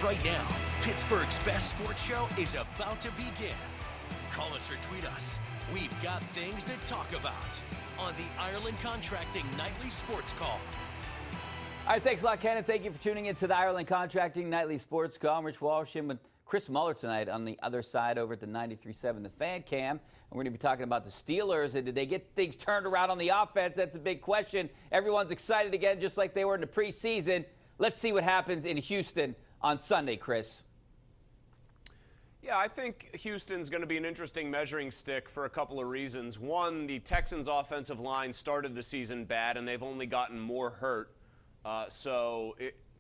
Right now, Pittsburgh's best sports show is about to begin. Call us or tweet us. We've got things to talk about on the Ireland Contracting Nightly Sports Call. All right, thanks a lot, Ken, and thank you for tuning in to the Ireland Contracting Nightly Sports Call. I'm Rich Walsh in with Chris Mueller tonight on the other side over at the 93.7 The Fan Cam. And we're going to be talking about the Steelers. And did they get things turned around on the offense? That's a big question. Everyone's excited again, just like they were in the preseason. Let's see what happens in Houston on Sunday, Chris. Yeah, I think Houston's going to be an interesting measuring stick for a couple of reasons. One, the Texans' offensive line started the season bad, and they've only gotten more hurt. So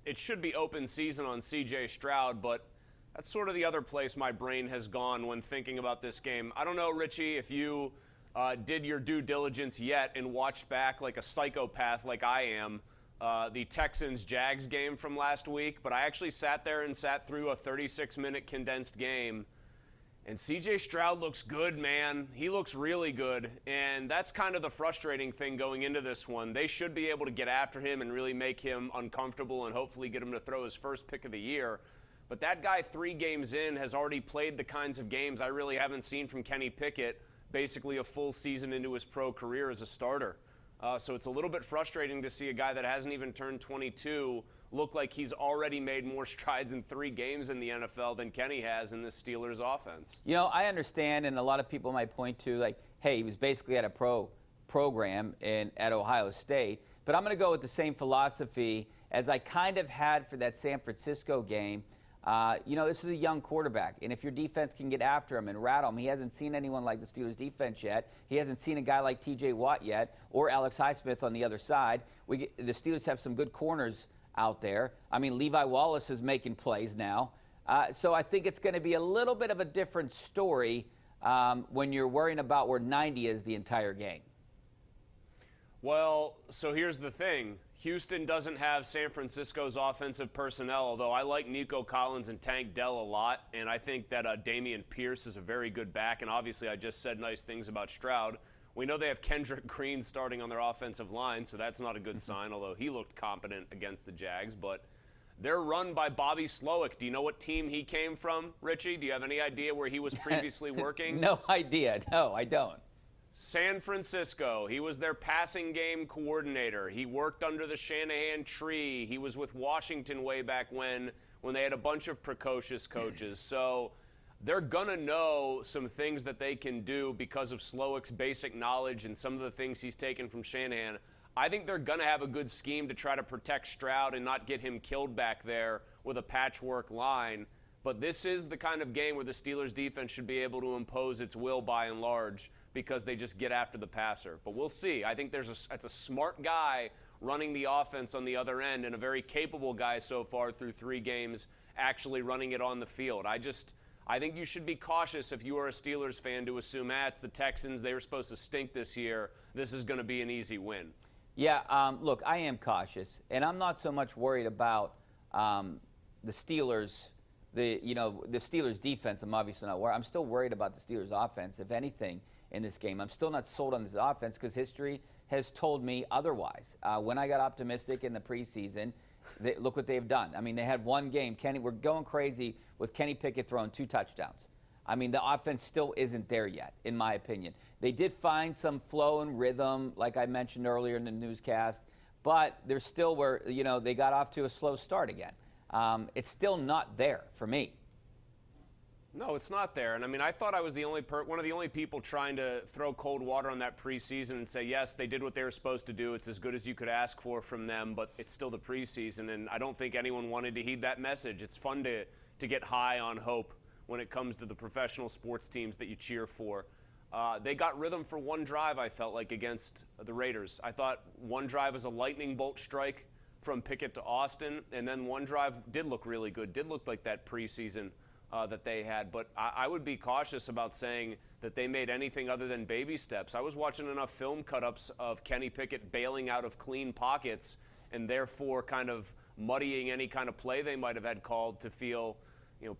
it should be open season on C.J. Stroud, but that's sort of the other place my brain has gone when thinking about this game. I don't know, Richie, if you did your due diligence yet and watched back like a psychopath like I am, the Texans-Jags game from last week, but I actually sat there and sat through a 36-minute condensed game, and C.J. Stroud looks good, man. He looks really good, and that's kind of the frustrating thing going into this one. They should be able to get after him and really make him uncomfortable and hopefully get him to throw his first pick of the year. But that guy 3 games in has already played the kinds of games I really haven't seen from Kenny Pickett, basically a full season into his pro career as a starter. So it's a little bit frustrating to see a guy that hasn't even turned 22 look like he's already made more strides in 3 games in the NFL than Kenny has in this Steelers offense. You know, I understand, and a lot of people might point to, like, hey, he was basically at a program at Ohio State. But I'm going to go with the same philosophy as I kind of had for that San Francisco game. You know, this is a young quarterback, and if your defense can get after him and rattle him, he hasn't seen anyone like the Steelers' defense yet. He hasn't seen a guy like T.J. Watt yet or Alex Highsmith on the other side. The Steelers have some good corners out there. I mean, Levi Wallace is making plays now. So I think it's going to be a little bit of a different story when you're worrying about where 90 is the entire game. Well, so here's the thing. Houston doesn't have San Francisco's offensive personnel, although I like Nico Collins and Tank Dell a lot, and I think that Dameon Pierce is a very good back, and obviously I just said nice things about Stroud. We know they have Kendrick Green starting on their offensive line, so that's not a good sign, although he looked competent against the Jags, but they're run by Bobby Slowick. Do you know what team he came from, Richie? Do you have any idea where he was previously working? No idea. No, I don't. San Francisco. He was their passing game coordinator. He worked under the Shanahan tree. He was with Washington way back when they had a bunch of precocious coaches. So they're going to know some things that they can do because of Slowick's basic knowledge and some of the things he's taken from Shanahan. I think they're going to have a good scheme to try to protect Stroud and not get him killed back there with a patchwork line. But this is the kind of game where the Steelers defense should be able to impose its will by and large, because they just get after the passer. But we'll see. I think it's a smart guy running the offense on the other end, and a very capable guy so far through 3 games actually running it on the field. I think you should be cautious if you are a Steelers fan to assume, it's the Texans, they were supposed to stink this year, this is going to be an easy win. Yeah, look, I am cautious, and I'm not so much worried about the Steelers. The Steelers defense, I'm obviously not worried. I'm still worried about the Steelers offense, if anything, in this game. I'm still not sold on this offense because history has told me otherwise. When I got optimistic in the preseason, look what they've done. I mean, they had 1 game. We're going crazy with Kenny Pickett throwing 2 touchdowns. I mean, the offense still isn't there yet, in my opinion. They did find some flow and rhythm, like I mentioned earlier in the newscast, but they're still they got off to a slow start again. It's still not there for me. No, it's not there. And I mean, I thought I was one of the only people trying to throw cold water on that preseason and say, yes, they did what they were supposed to do. It's as good as you could ask for from them, but it's still the preseason. And I don't think anyone wanted to heed that message. It's fun to get high on hope when it comes to the professional sports teams that you cheer for. They got rhythm for 1 drive, I felt like, against the Raiders. I thought 1 drive was a lightning bolt strike from Pickett to Austin, and then 1 drive did look really good, did look like that preseason that they had. But I would be cautious about saying that they made anything other than baby steps. I was watching enough film cut-ups of Kenny Pickett bailing out of clean pockets and therefore kind of muddying any kind of play they might have had called to feel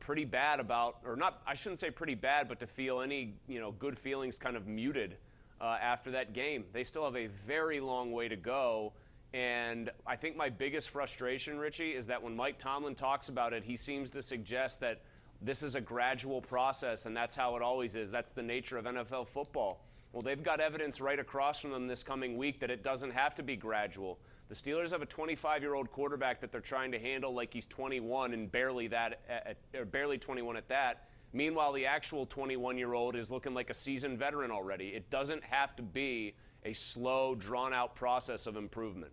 pretty bad about, or not, I shouldn't say pretty bad, but to feel any, good feelings kind of muted after that game. They still have a very long way to go, And I think my biggest frustration, Richie, is that when Mike Tomlin talks about it, he seems to suggest that this is a gradual process, and that's how it always is. That's the nature of NFL football. Well, they've got evidence right across from them this coming week that it doesn't have to be gradual. The Steelers have a 25-year-old quarterback that they're trying to handle like he's 21 and barely 21 at that. Meanwhile, the actual 21-year-old is looking like a seasoned veteran already. It doesn't have to be a slow, drawn-out process of improvement.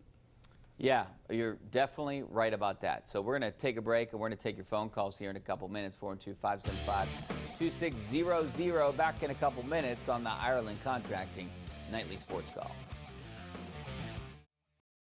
Yeah, you're definitely right about that. So we're going to take a break, and we're going to take your phone calls here in a couple minutes, 412-575-2600. Back in a couple minutes on the Ireland Contracting Nightly Sports Call.